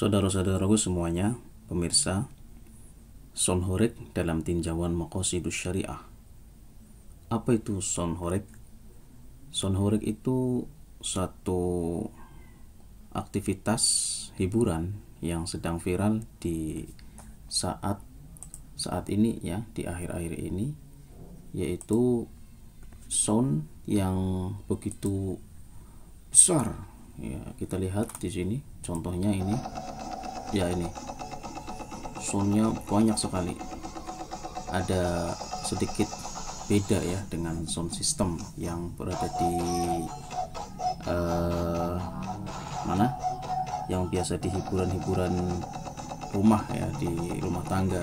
Saudara-saudaraku semuanya, pemirsa, sonhoreg dalam tinjauan maqasidus syariah. Apa itu sonhoreg? Sonhoreg itu satu aktivitas hiburan yang sedang viral di saat ini ya, di akhir-akhir ini, yaitu sound yang begitu besar. Ya, kita lihat di sini contohnya ini. Ya, ini soundnya banyak sekali. Ada sedikit beda ya dengan sound system yang berada di mana? Yang biasa di hiburan-hiburan rumah ya, di rumah tangga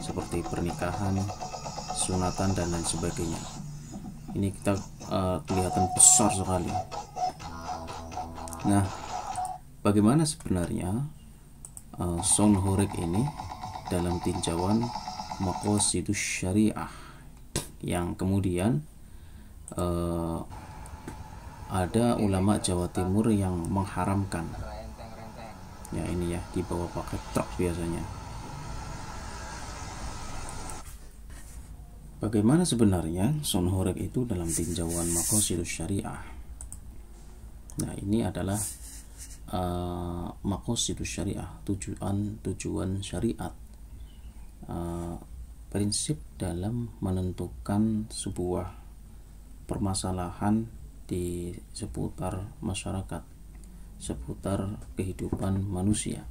seperti pernikahan, sunatan dan lain sebagainya. Ini kita kelihatan besar sekali. Nah, bagaimana sebenarnya sonhoreg ini dalam tinjauan maqasidus syariah, yang kemudian ada ulama Jawa Timur yang mengharamkan. Ya, ini ya, dibawa pakai truk biasanya. Bagaimana sebenarnya sonhoreg itu dalam tinjauan maqasidus syariah? Nah, ini adalah maqasidus syariah, tujuan syariat, prinsip dalam menentukan sebuah permasalahan di seputar masyarakat, seputar kehidupan manusia.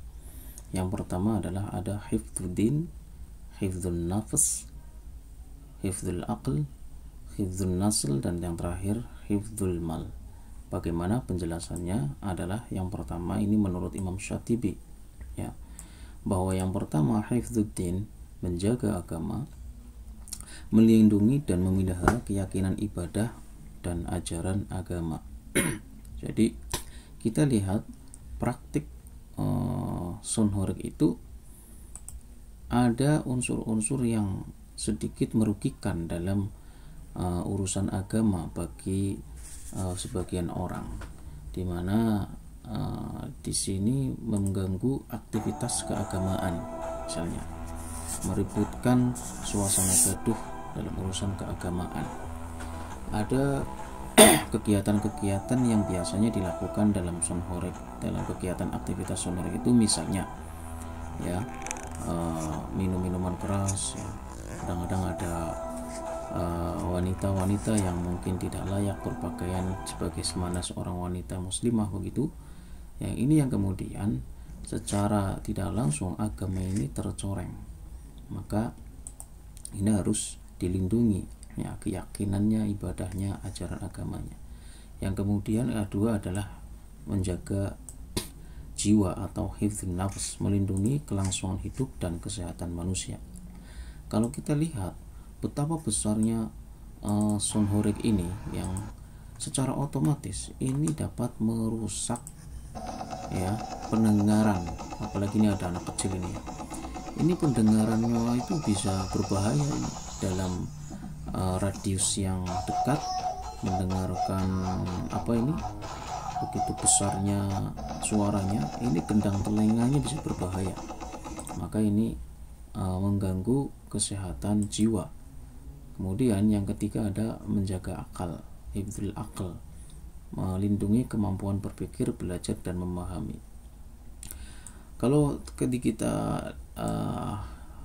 Yang pertama adalah ada hifdzuddin, hifdzun nafs, hifdzul aql, hifdzun nasl, dan yang terakhir hifdzul mal. Bagaimana penjelasannya adalah yang pertama ini menurut Imam Syatibi ya, bahwa yang pertama hifdzuddin, menjaga agama, melindungi dan memelihara keyakinan ibadah dan ajaran agama. Jadi kita lihat praktik sonhoreg itu ada unsur-unsur yang sedikit merugikan dalam urusan agama bagi sebagian orang, di mana di sini mengganggu aktivitas keagamaan, misalnya meributkan suasana gaduh dalam urusan keagamaan. Ada kegiatan-kegiatan yang biasanya dilakukan dalam sonhoreg, dalam kegiatan aktivitas sonhoreg itu misalnya ya, minum minuman keras ya. Kadang-kadang ada wanita-wanita yang mungkin tidak layak berpakaian sebagaimana seorang wanita muslimah begitu ya. Ini yang kemudian secara tidak langsung agama ini tercoreng, maka ini harus dilindungi ya, keyakinannya, ibadahnya, ajaran agamanya. Yang kemudian kedua adalah menjaga jiwa atau hifdzun nafs, melindungi kelangsungan hidup dan kesehatan manusia. Kalau kita lihat betapa besarnya sonhoreg ini, yang secara otomatis ini dapat merusak ya pendengaran, apalagi ini ada anak kecil ini pendengarannya itu bisa berbahaya ini. Dalam radius yang dekat mendengarkan begitu besarnya suaranya, ini gendang telinganya bisa berbahaya, maka ini mengganggu kesehatan jiwa. Kemudian yang ketiga ada menjaga akal, hifdzul aql, melindungi kemampuan berpikir, belajar dan memahami. Kalau kita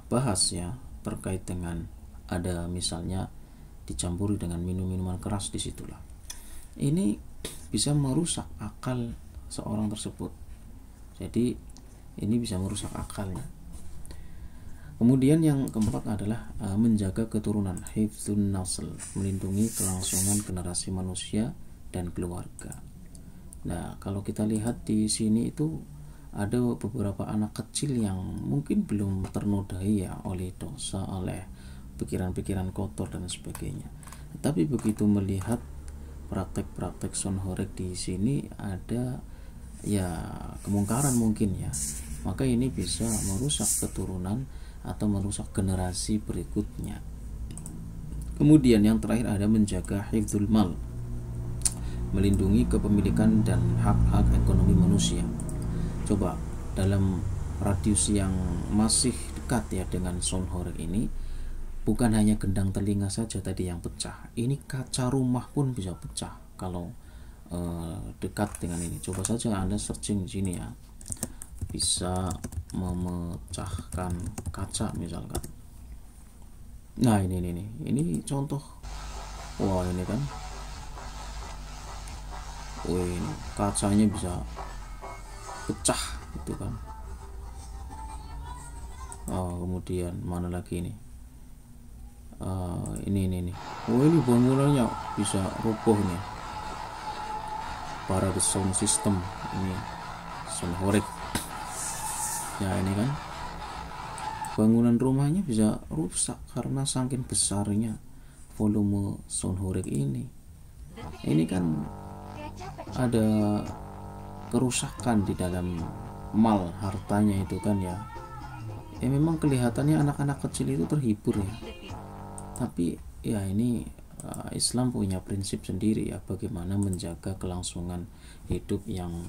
bahas ya terkait dengan ada misalnya dicampuri dengan minuman keras, disitulah ini bisa merusak akal seorang tersebut. Jadi ini bisa merusak akalnya. Kemudian yang keempat adalah menjaga keturunan, hifdzun nasl, melindungi kelangsungan generasi manusia dan keluarga. Nah, kalau kita lihat di sini itu ada beberapa anak kecil yang mungkin belum ternodai ya oleh dosa, oleh pikiran-pikiran kotor dan sebagainya. Tapi begitu melihat praktek-praktek sonhoreg di sini ada ya kemungkaran mungkin ya, maka ini bisa merusak keturunan atau merusak generasi berikutnya. Kemudian yang terakhir ada menjaga hifdzul mal, melindungi kepemilikan dan hak-hak ekonomi manusia. Coba dalam radius yang masih dekat ya dengan sound horeg ini, bukan hanya gendang telinga saja tadi yang pecah, ini kaca rumah pun bisa pecah kalau dekat dengan ini. Coba saja Anda searching di sini ya, bisa memecahkan kaca misalkan. Nah ini contoh. Wah ini kan, ini kacanya bisa pecah gitu kan. Kemudian mana lagi ini? Ini. Ini bangunannya bisa roboh nih. Para sound system ini sound horeg. Ya ini kan, bangunan rumahnya bisa rusak karena saking besarnya volume sound horeg ini. Ini kan ada kerusakan di dalam mal hartanya itu kan ya. Memang kelihatannya anak-anak kecil itu terhibur ya, tapi ya ini Islam punya prinsip sendiri ya, bagaimana menjaga kelangsungan hidup yang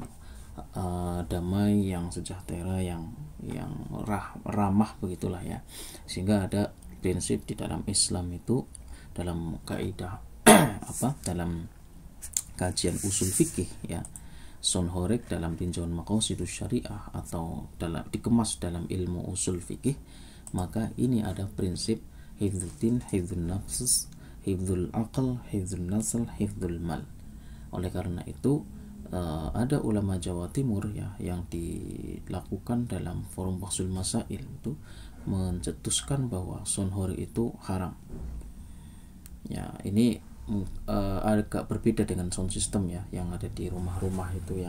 damai, yang sejahtera, yang ramah begitulah ya. Sehingga ada prinsip di dalam Islam itu, dalam kaidah dalam kajian usul fikih ya, sound horeg dalam tinjauan maqasidus syariah atau dikemas dalam ilmu usul fikih, maka ini ada prinsip hifdzuddin, hifdzun nafs, hifdzul aql, hifdzun nasl, hifdzul mal. Oleh karena itu ada ulama Jawa Timur ya yang dilakukan dalam forum Bahsul Masail itu mencetuskan bahwa sound horeg itu haram. Ya ini agak berbeda dengan sound system ya yang ada di rumah-rumah itu,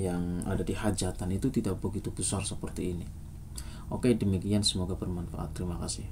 yang ada di hajatan itu tidak begitu besar seperti ini. Oke, demikian, semoga bermanfaat. Terima kasih.